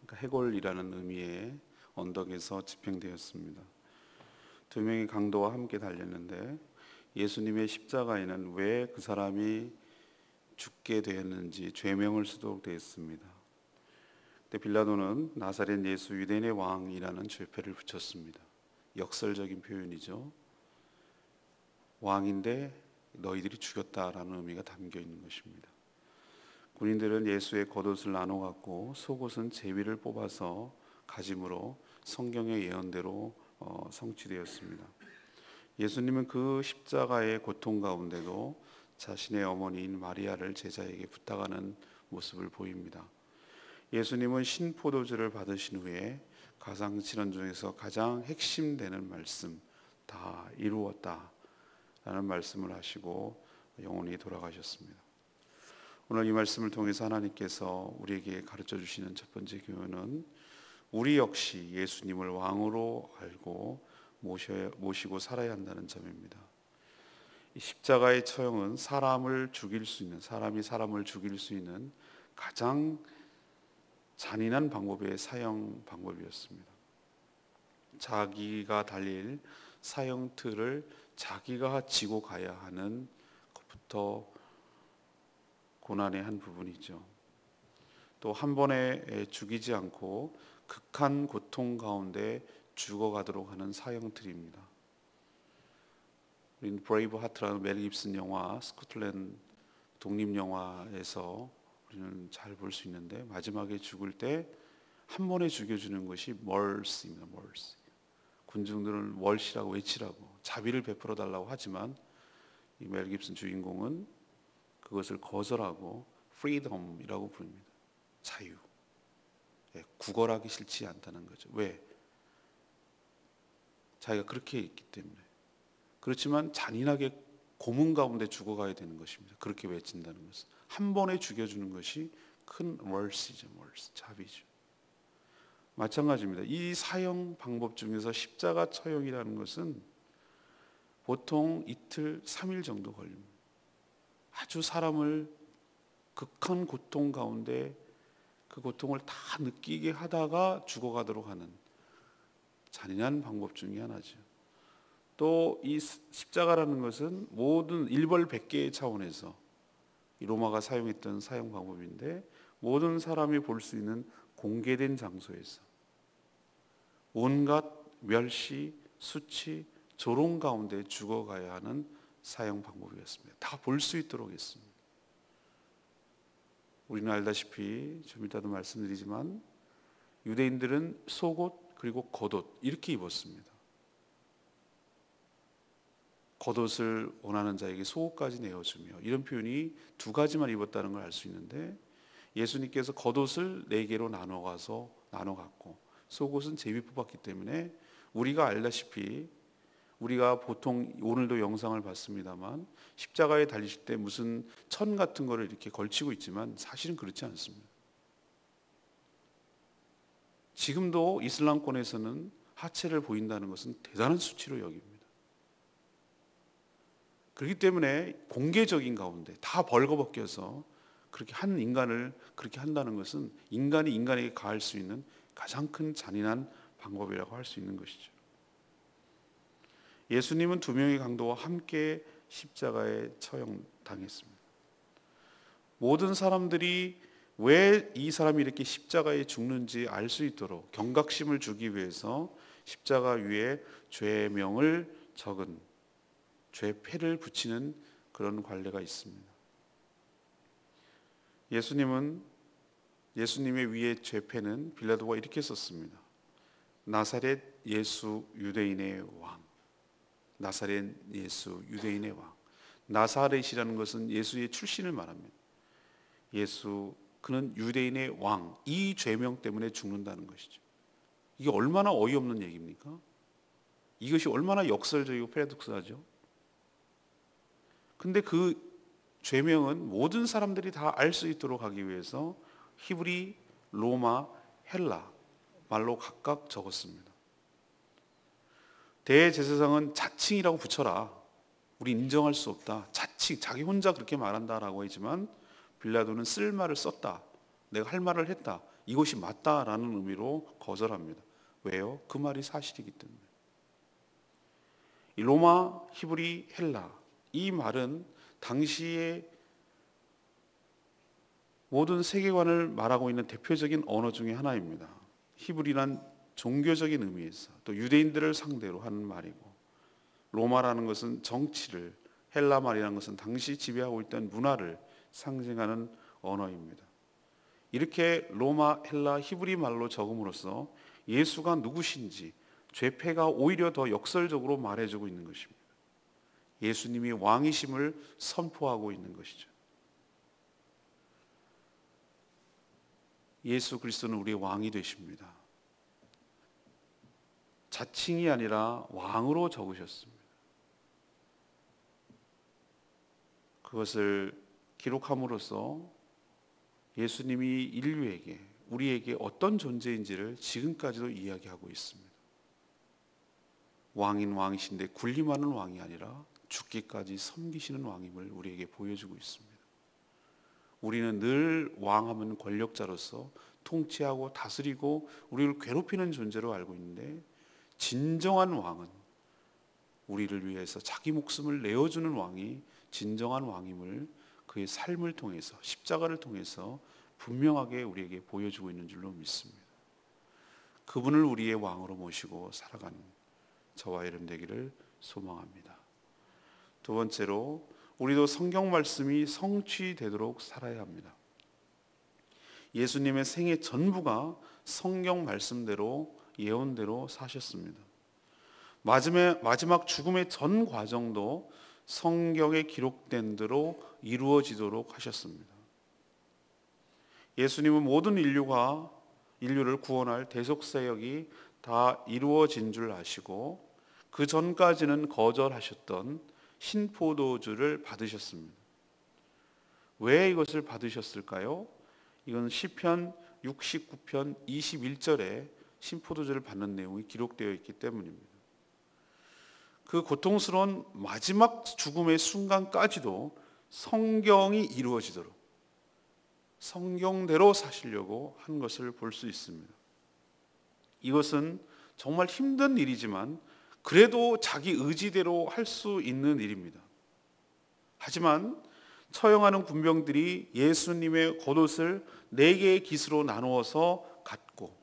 그러니까 해골이라는 의미의 언덕에서 집행되었습니다. 두 명의 강도와 함께 달렸는데 예수님의 십자가에는 왜 그 사람이 죽게 되었는지 죄명을 쓰도록 되었습니다. 근데 빌라도는 나사렛 예수 유대인의 왕이라는 죄패를 붙였습니다. 역설적인 표현이죠. 왕인데 너희들이 죽였다라는 의미가 담겨 있는 것입니다. 군인들은 예수의 겉옷을 나눠 갖고 속옷은 제비를 뽑아서 가짐으로 성경의 예언대로 성취되었습니다. 예수님은 그 십자가의 고통 가운데도 자신의 어머니인 마리아를 제자에게 부탁하는 모습을 보입니다. 예수님은 신포도주를 받으신 후에 가상실현 중에서 가장 핵심되는 말씀, 다 이루었다 라는 말씀을 하시고 영원히 돌아가셨습니다. 오늘 이 말씀을 통해서 하나님께서 우리에게 가르쳐 주시는 첫 번째 교훈은 우리 역시 예수님을 왕으로 알고 모시고 살아야 한다는 점입니다. 이 십자가의 처형은 사람이 사람을 죽일 수 있는 가장 잔인한 방법의 사형 방법이었습니다. 자기가 달릴 사형틀을 자기가 지고 가야 하는 것부터 고난의 한 부분이죠. 또 한 번에 죽이지 않고 극한 고통 가운데 죽어가도록 하는 사형틀입니다. 우리는 브레이브 하트라는 멜 깁슨 영화, 스코틀랜드 독립 영화에서 우리는 잘 볼 수 있는데 마지막에 죽을 때 한 번에 죽여주는 것이 멀시입니다. 멀시. 군중들은 월시라고 외치라고 자비를 베풀어 달라고 하지만 이 멜 깁슨 주인공은 그것을 거절하고 freedom이라고 부릅니다. 자유. 구걸하기 싫지 않다는 거죠. 왜? 자기가 그렇게 있기 때문에. 그렇지만 잔인하게 고문 가운데 죽어가야 되는 것입니다. 그렇게 외친다는 것은 한 번에 죽여주는 것이 큰 mercy죠. mercy, 자비죠. 마찬가지입니다. 이 사형 방법 중에서 십자가 처형이라는 것은 보통 이틀, 3일 정도 걸립니다. 아주 사람을 극한 고통 가운데 그 고통을 다 느끼게 하다가 죽어가도록 하는 잔인한 방법 중에 하나죠. 또 이 십자가라는 것은 모든 일벌백계의 차원에서 이 로마가 사용했던 사형 방법인데 모든 사람이 볼 수 있는 공개된 장소에서 온갖 멸시, 수치, 조롱 가운데 죽어가야 하는 사형 방법이었습니다. 다 볼 수 있도록 했습니다. 우리는 알다시피 좀 이따도 말씀드리지만 유대인들은 속옷 그리고 겉옷 이렇게 입었습니다. 겉옷을 원하는 자에게 속옷까지 내어주며 이런 표현이 두 가지만 입었다는 걸 알 수 있는데 예수님께서 겉옷을 4개로 나눠 갖고 속옷은 제비 뽑았기 때문에 우리가 알다시피 우리가 보통 오늘도 영상을 봤습니다만 십자가에 달리실 때 무슨 천 같은 거를 이렇게 걸치고 있지만 사실은 그렇지 않습니다. 지금도 이슬람권에서는 하체를 보인다는 것은 대단한 수치로 여깁니다. 그렇기 때문에 공개적인 가운데 다 벌거벗겨서 그렇게 한 인간을 그렇게 한다는 것은 인간이 인간에게 가할 수 있는 가장 큰 잔인한 방법이라고 할 수 있는 것이죠. 예수님은 두 명의 강도와 함께 십자가에 처형당했습니다. 모든 사람들이 왜 이 사람이 이렇게 십자가에 죽는지 알 수 있도록 경각심을 주기 위해서 십자가 위에 죄명을 적은 죄패를 붙이는 그런 관례가 있습니다. 예수님의 위에 죄패는 빌라도가 이렇게 썼습니다. 나사렛 예수 유대인의 왕. 나사렛 예수 유대인의 왕. 나사렛이라는 것은 예수의 출신을 말합니다. 그는 유대인의 왕. 이 죄명 때문에 죽는다는 것이죠. 이게 얼마나 어이없는 얘기입니까? 이것이 얼마나 역설적이고 패러독스하죠. 근데 그 죄명은 모든 사람들이 다 알 수 있도록 하기 위해서 히브리, 로마, 헬라 말로 각각 적었습니다. 대제사장은 자칭이라고 붙여라. 우리 인정할 수 없다. 자칭, 자기 혼자 그렇게 말한다라고 하지만 빌라도는 쓸 말을 썼다. 내가 할 말을 했다. 이것이 맞다라는 의미로 거절합니다. 왜요? 그 말이 사실이기 때문에. 이 로마, 히브리, 헬라, 이 말은 당시의 모든 세계관을 말하고 있는 대표적인 언어 중에 하나입니다. 히브리란 종교적인 의미에서 또 유대인들을 상대로 하는 말이고, 로마라는 것은 정치를, 헬라 말이라는 것은 당시 지배하고 있던 문화를 상징하는 언어입니다. 이렇게 로마, 헬라, 히브리 말로 적음으로써 예수가 누구신지 죄패가 오히려 더 역설적으로 말해주고 있는 것입니다. 예수님이 왕이심을 선포하고 있는 것이죠. 예수 그리스도는 우리의 왕이 되십니다. 자칭이 아니라 왕으로 적으셨습니다. 그것을 기록함으로써 예수님이 인류에게, 우리에게 어떤 존재인지를 지금까지도 이야기하고 있습니다. 왕인 왕이신데 군림하는 왕이 아니라 죽기까지 섬기시는 왕임을 우리에게 보여주고 있습니다. 우리는 늘 왕하면 권력자로서 통치하고 다스리고 우리를 괴롭히는 존재로 알고 있는데, 진정한 왕은 우리를 위해서 자기 목숨을 내어주는 왕이 진정한 왕임을 그의 삶을 통해서, 십자가를 통해서 분명하게 우리에게 보여주고 있는 줄로 믿습니다. 그분을 우리의 왕으로 모시고 살아가는 저와 여러분 되기를 소망합니다. 두 번째로, 우리도 성경 말씀이 성취되도록 살아야 합니다. 예수님의 생애 전부가 성경 말씀대로, 예언대로 사셨습니다. 마지막 죽음의 전 과정도 성경에 기록된 대로 이루어지도록 하셨습니다. 예수님은 모든 인류를 구원할 대속사역이 다 이루어진 줄 아시고 그 전까지는 거절하셨던 신포도주를 받으셨습니다. 왜 이것을 받으셨을까요? 이건 시편 69편 21절에 신포도주를 받는 내용이 기록되어 있기 때문입니다. 그 고통스러운 마지막 죽음의 순간까지도 성경이 이루어지도록 성경대로 사시려고 한 것을 볼 수 있습니다. 이것은 정말 힘든 일이지만 그래도 자기 의지대로 할 수 있는 일입니다. 하지만 처형하는 군병들이 예수님의 겉옷을 4개의 깃으로 나누어서 갖고,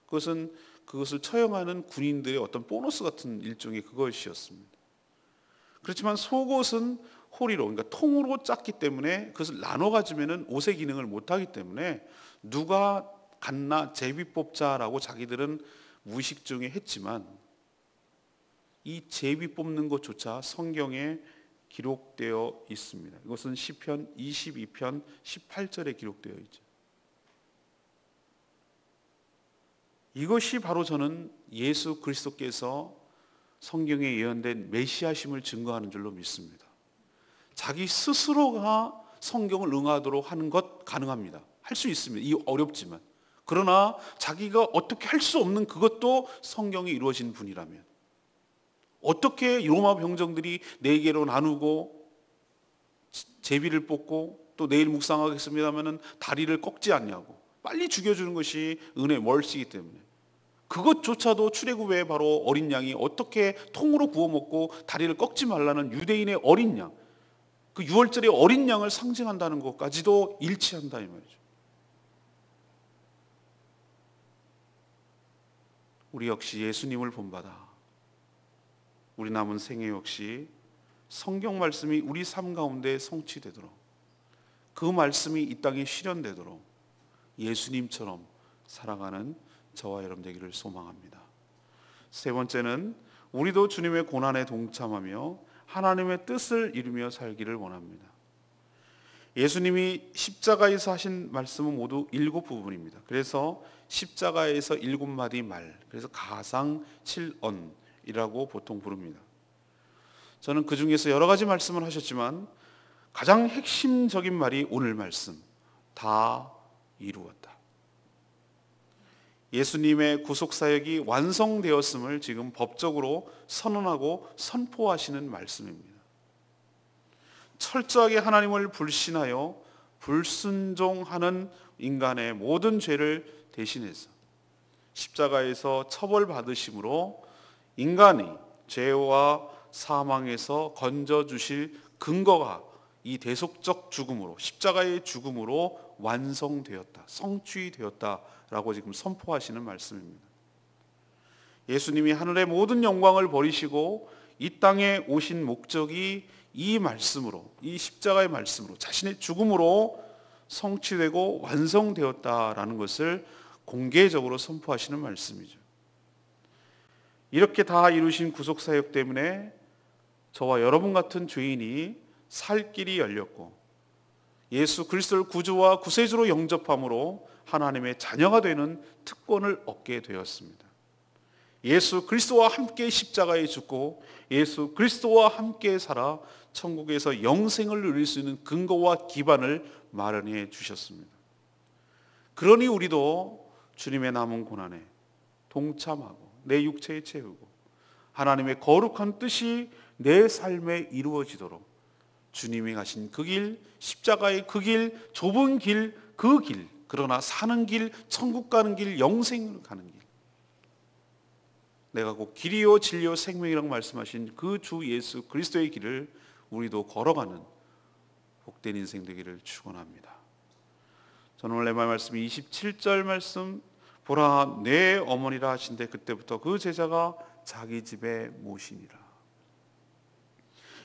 그것을 처형하는 군인들의 어떤 보너스 같은 일종의 그것이었습니다. 그렇지만 속옷은 호리로, 그러니까 통으로 짰기 때문에 그것을 나눠 가지면은 옷의 기능을 못하기 때문에 누가 갔나 제비 뽑자라고 자기들은 무의식 중에 했지만, 이 제비 뽑는 것조차 성경에 기록되어 있습니다. 이것은 시편 22편 18절에 기록되어 있죠. 이것이 바로 저는 예수 그리스도께서 성경에 예언된 메시아심을 증거하는 줄로 믿습니다. 자기 스스로가 성경을 응하도록 하는 것 가능합니다. 할 수 있습니다. 이 어렵지만. 그러나 자기가 어떻게 할 수 없는 그것도 성경이 이루어진 분이라면, 어떻게 로마 병정들이 4개로 나누고 제비를 뽑고 또 내일 묵상하겠습니다 하면은 다리를 꺾지 않냐고, 빨리 죽여주는 것이 은혜의 멀씨이기 때문에, 그것조차도 출애굽의 바로 어린 양이 어떻게 통으로 구워 먹고 다리를 꺾지 말라는 유대인의 어린 양, 그 6월절의 어린 양을 상징한다는 것까지도 일치한다 이 말이죠. 우리 역시 예수님을 본받아 우리 남은 생애 역시 성경 말씀이 우리 삶 가운데 성취되도록, 그 말씀이 이 땅에 실현되도록 예수님처럼 살아가는 저와 여러분 되기를 소망합니다. 세 번째는, 우리도 주님의 고난에 동참하며 하나님의 뜻을 이루며 살기를 원합니다. 예수님이 십자가에서 하신 말씀은 모두 7부분입니다. 그래서 십자가에서 7마디 말, 그래서 가상 7언이라고 보통 부릅니다. 저는 그 중에서 여러 가지 말씀을 하셨지만 가장 핵심적인 말이 오늘 말씀, 다 이루었다. 예수님의 구속사역이 완성되었음을 지금 법적으로 선언하고 선포하시는 말씀입니다. 철저하게 하나님을 불신하여 불순종하는 인간의 모든 죄를 대신해서 십자가에서 처벌받으심으로 인간이 죄와 사망에서 건져주실 근거가 이 대속적 죽음으로, 십자가의 죽음으로 완성되었다, 성취되었다라고 지금 선포하시는 말씀입니다. 예수님이 하늘의 모든 영광을 버리시고 이 땅에 오신 목적이 이 말씀으로, 이 십자가의 말씀으로, 자신의 죽음으로 성취되고 완성되었다라는 것을 공개적으로 선포하시는 말씀이죠. 이렇게 다 이루신 구속사역 때문에 저와 여러분 같은 죄인이 살 길이 열렸고, 예수 그리스도를 구주와 구세주로 영접함으로 하나님의 자녀가 되는 특권을 얻게 되었습니다. 예수 그리스도와 함께 십자가에 죽고 예수 그리스도와 함께 살아 천국에서 영생을 누릴 수 있는 근거와 기반을 마련해 주셨습니다. 그러니 우리도 주님의 남은 고난에 동참하고 내 육체에 채우고 하나님의 거룩한 뜻이 내 삶에 이루어지도록 주님이 가신 그 길, 십자가의 그 길, 좁은 길, 그 길, 그러나 사는 길, 천국 가는 길, 영생을 가는 길, 내가 곧 길이요 진리요 생명이라고 말씀하신 그 주 예수 그리스도의 길을 우리도 걸어가는 복된 인생 되기를 축원합니다. 저는 오늘 내 말씀 27절 말씀, 보라 내 어머니라 하신데 그때부터 그 제자가 자기 집에 모시니라.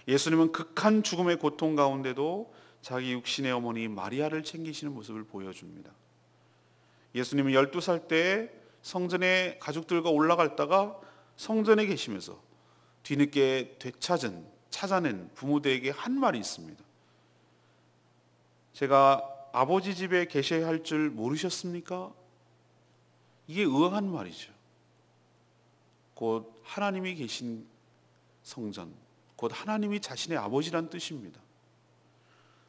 예수님은 극한 죽음의 고통 가운데도 자기 육신의 어머니 마리아를 챙기시는 모습을 보여줍니다. 예수님은 12살 때 성전에 가족들과 올라갔다가 성전에 계시면서 뒤늦게 찾아낸 부모들에게 한 말이 있습니다. 제가 아버지 집에 계셔야 할 줄 모르셨습니까? 이게 의아한 말이죠. 곧 하나님이 계신 성전, 곧 하나님이 자신의 아버지란 뜻입니다.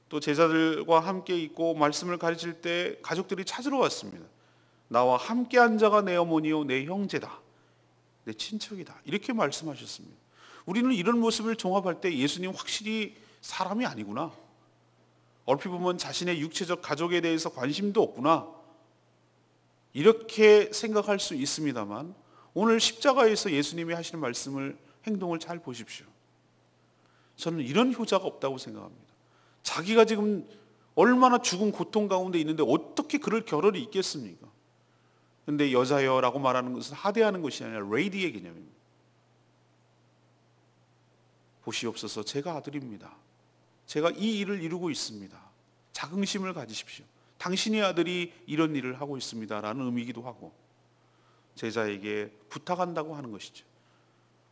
또 제자들과 함께 있고 말씀을 가르칠 때 가족들이 찾으러 왔습니다. 나와 함께한 자가 내 어머니요 내 형제다, 내 친척이다, 이렇게 말씀하셨습니다. 우리는 이런 모습을 종합할 때 예수님 확실히 사람이 아니구나, 얼핏 보면 자신의 육체적 가족에 대해서 관심도 없구나, 이렇게 생각할 수 있습니다만 오늘 십자가에서 예수님이 하시는 말씀을, 행동을 잘 보십시오. 저는 이런 효자가 없다고 생각합니다. 자기가 지금 얼마나 죽은 고통 가운데 있는데 어떻게 그럴 겨를이 있겠습니까? 근데 여자여라고 말하는 것은 하대하는 것이 아니라 레이디의 개념입니다. 보시옵소서, 제가 아들입니다. 제가 이 일을 이루고 있습니다. 자긍심을 가지십시오. 당신의 아들이 이런 일을 하고 있습니다 라는 의미이기도 하고, 제자에게 부탁한다고 하는 것이죠.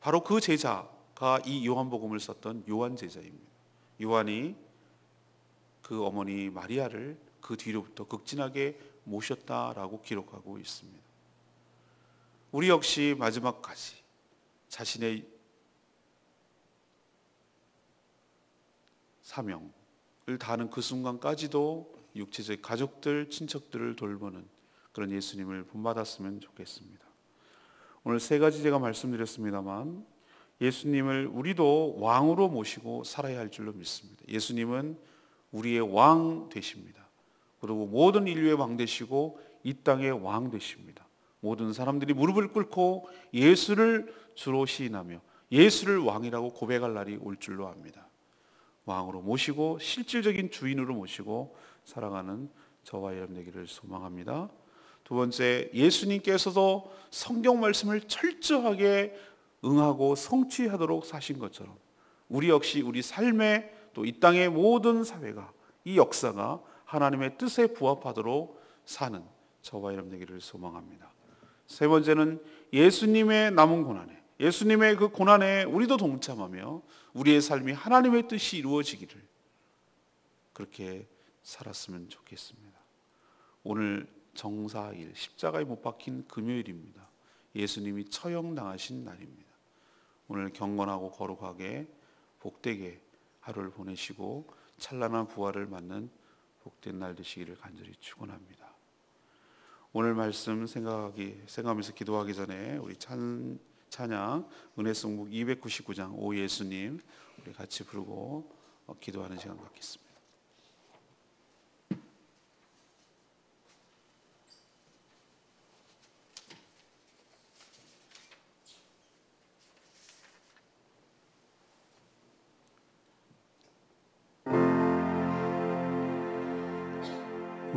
바로 그 제자가 이 요한복음을 썼던 요한 제자입니다. 요한이 그 어머니 마리아를 그 뒤로부터 극진하게 모셨다라고 기록하고 있습니다. 우리 역시 마지막까지 자신의 사명을 다하는 그 순간까지도 육체적 가족들, 친척들을 돌보는 그런 예수님을 본받았으면 좋겠습니다. 오늘 세 가지 제가 말씀드렸습니다만 예수님을 우리도 왕으로 모시고 살아야 할 줄로 믿습니다. 예수님은 우리의 왕 되십니다. 그리고 모든 인류의 왕 되시고 이 땅의 왕 되십니다. 모든 사람들이 무릎을 꿇고 예수를 주로 시인하며 예수를 왕이라고 고백할 날이 올 줄로 압니다. 왕으로 모시고 실질적인 주인으로 모시고 살아가는 저와 여러분 되기를 소망합니다. 두 번째, 예수님께서도 성경 말씀을 철저하게 응하고 성취하도록 사신 것처럼 우리 역시 우리 삶에, 또 이 땅의 모든 사회가, 이 역사가 하나님의 뜻에 부합하도록 사는 저와 여러분 되기를 소망합니다. 세 번째는 예수님의 남은 고난에, 예수님의 그 고난에 우리도 동참하며 우리의 삶이 하나님의 뜻이 이루어지기를 그렇게 살았으면 좋겠습니다. 오늘 정사일, 십자가에 못 박힌 금요일입니다. 예수님이 처형당하신 날입니다. 오늘 경건하고 거룩하게 복되게 하루를 보내시고 찬란한 부활을 맞는 복된 날 되시기를 간절히 축원합니다. 오늘 말씀 생각하면서 기도하기 전에 우리 찬양 은혜송북 299장 오 예수님 우리 같이 부르고 기도하는 시간 갖겠습니다.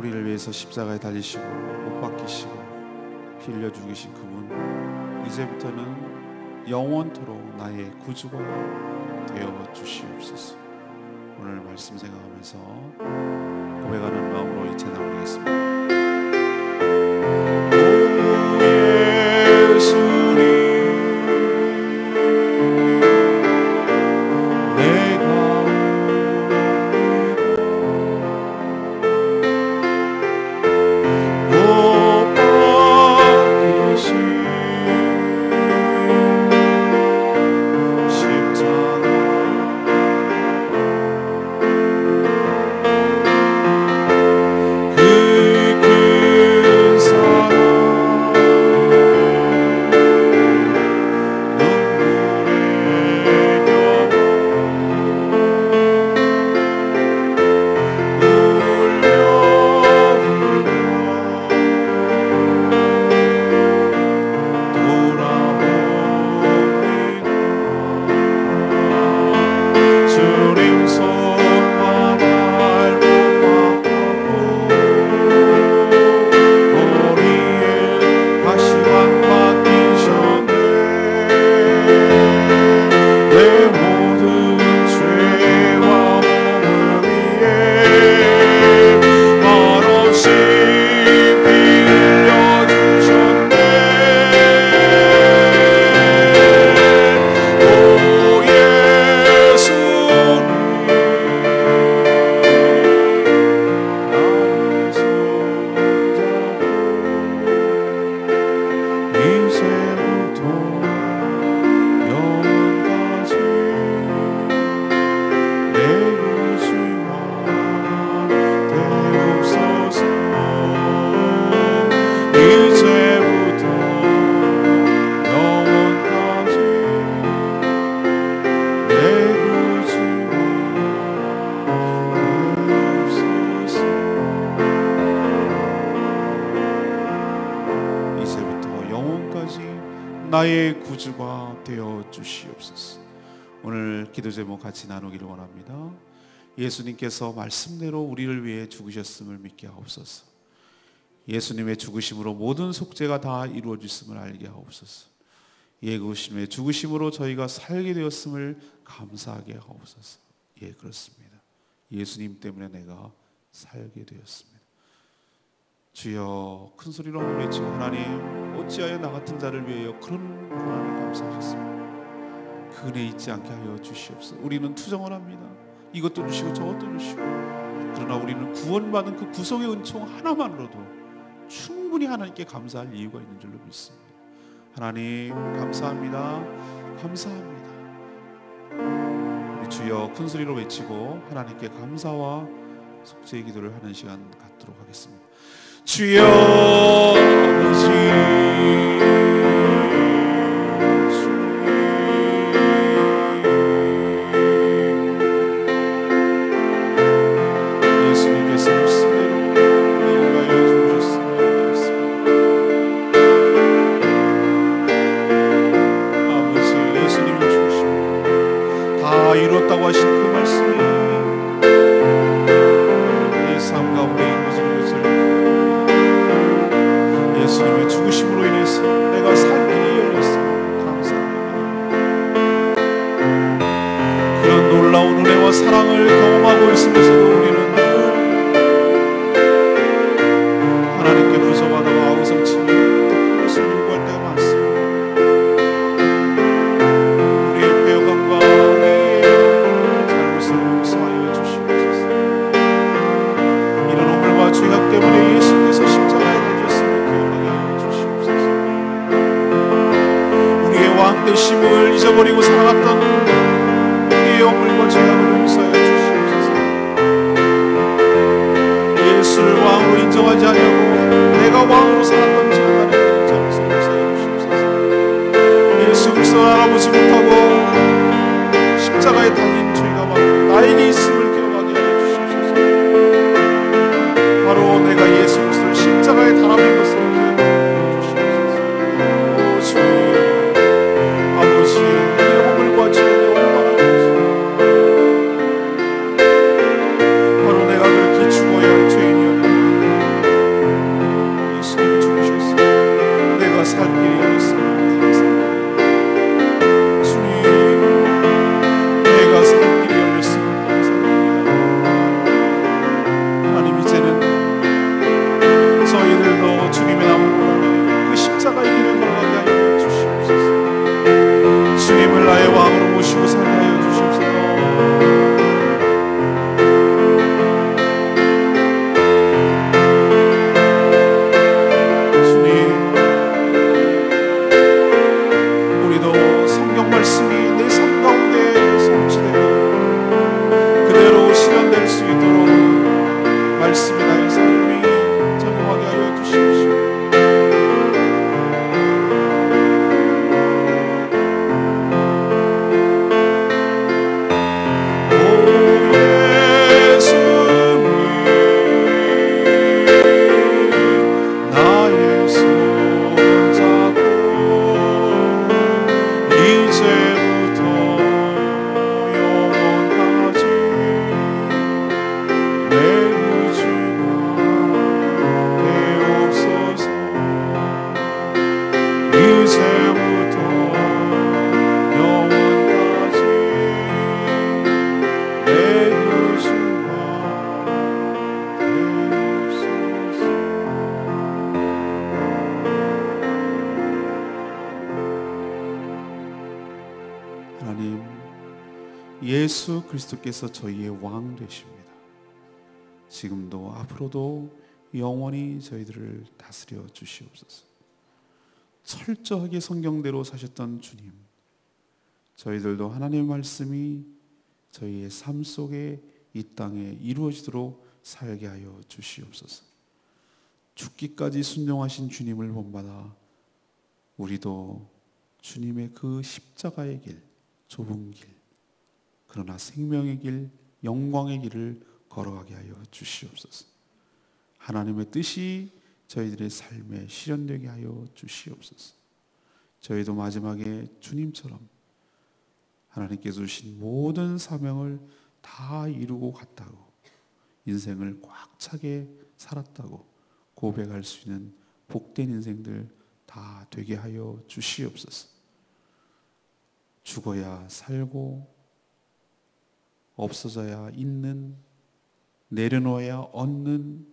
우리를 위해서 십자가에 달리시고 못 박히시고 피 흘려 죽이신 그분, 이제부터는 영원토록 나의 구주가 되어 주시옵소서. 오늘 말씀 생각하면서 고백하는 마음으로 이 찬양 올리겠습니다. 나의 구주가 되어 주시옵소서. 오늘 기도 제목 같이 나누기를 원합니다. 예수님께서 말씀대로 우리를 위해 죽으셨음을 믿게 하옵소서. 예수님의 죽으심으로 모든 속죄가 다 이루어졌음을 알게 하옵소서. 예수님의 죽으심으로 저희가 살게 되었음을 감사하게 하옵소서. 예, 그렇습니다. 예수님 때문에 내가 살게 되었습니다. 주여, 큰 소리로 한번 외치고, 하나님 어찌하여 나 같은 자를 위하여 그런 고난을 감사하셨습니까? 그 은혜 잊지 않게 하여 주시옵소서. 우리는 투정을 합니다. 이것도 주시고 저것도 주시고. 그러나 우리는 구원받은 그 구속의 은총 하나만으로도 충분히 하나님께 감사할 이유가 있는 줄로 믿습니다. 하나님 감사합니다. 감사합니다. 우리 주여 큰 소리로 외치고 하나님께 감사와 속죄의 기도를 하는 시간 갖도록 하겠습니다. 주여 아버지, 예수님께서 말씀대로 우리를 위하여 죽으셨음을 믿습니다. 아버지, 예수님을 죽으시고 다 이뤘다고 하신 그 말씀이 내 삶 가운데 이루어지는 것을, 예수님의 죽으심으로 인해서 내가 살 길이 열렸습니다. 감사합니다. 그런 놀라운 은혜와 사랑을 경험하고 있으면서도 우리는 늘 하나님께 부서받아와 아우성치며 그것을 요구할 때가 많습니다. 우리의 배역함과 우리의 잘못을 용서하여 주시옵소서. 이런 오물과 죄악 때문에 예수께서 십자가에 되심을 잊어버리고 살아갔던 우리의 허물과 죄악을 용서하여 주시옵소서. 예수를 왕으로 인정하지 않으려고 내가 왕으로 살았던 죄악을 용서하여 주시옵소서. 예수 그리스도를 알아보지 못하고 십자가에 달린 죄가 바로 나에게 있음을 기억하게 하여 주시옵소서. 바로 내가 예수 그리스도를 십자가에 달아낸 것을 바로 내가 그렇게 죽어야 할 죄인이었는데 내가 살 길이 열렸습니다. 주님, 내가 살 길이 열렸습니다. 감사합니다. 하나님, 이제는 저희들도 주님의 나무 보라니 그 십자가의 길을 걸어가게 하여 주시옵소서. 주님을 나의 왕으로 모시고 살게 하여 주시옵소서. 하나님, 예수 그리스도께서 저희의 왕 되십니다. 지금도 앞으로도 영원히 저희들을 다스려 주시옵소서. 철저하게 성경대로 사셨던 주님, 저희들도 하나님의 말씀이 저희의 삶 속에 이 땅에 이루어지도록 살게 하여 주시옵소서. 죽기까지 순종하신 주님을 본받아 우리도 주님의 그 십자가의 길, 좁은 길, 그러나 생명의 길, 영광의 길을 걸어가게 하여 주시옵소서. 하나님의 뜻이 저희들의 삶에 실현되게 하여 주시옵소서. 저희도 마지막에 주님처럼 하나님께서 주신 모든 사명을 다 이루고 갔다고, 인생을 꽉 차게 살았다고 고백할 수 있는 복된 인생들 다 되게 하여 주시옵소서. 죽어야 살고 없어져야 있는, 내려놓아야 얻는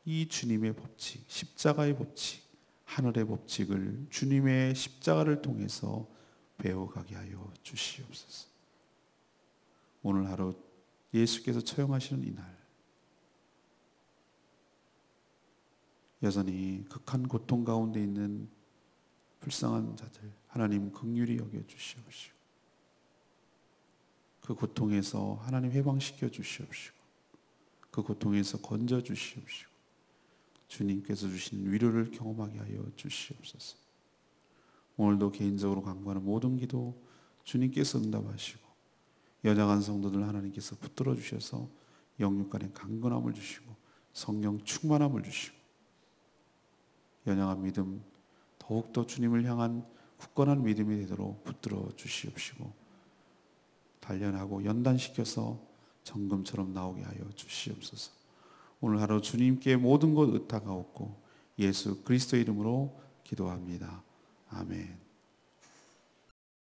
이 주님의 법칙, 십자가의 법칙, 하늘의 법칙을 주님의 십자가를 통해서 배워가게 하여 주시옵소서. 오늘 하루 예수께서 처형하시는 이날, 여전히 극한 고통 가운데 있는 불쌍한 자들 하나님 긍휼히 여겨 주시옵시고, 그 고통에서 하나님 해방시켜 주시옵시고, 그 고통에서 건져 주시옵시고, 주님께서 주신 위로를 경험하게 하여 주시옵소서. 오늘도 개인적으로 간구하는 모든 기도 주님께서 응답하시고, 연약한 성도들 하나님께서 붙들어 주셔서 영육 간의 강건함을 주시고 성령 충만함을 주시고, 연약한 믿음 더욱더 주님을 향한 굳건한 믿음이 되도록 붙들어 주시옵시고, 단련하고 연단시켜서 정금처럼 나오게 하여 주시옵소서. 오늘 하루 주님께 모든 것 의탁하옵고 예수 그리스도 이름으로 기도합니다. 아멘.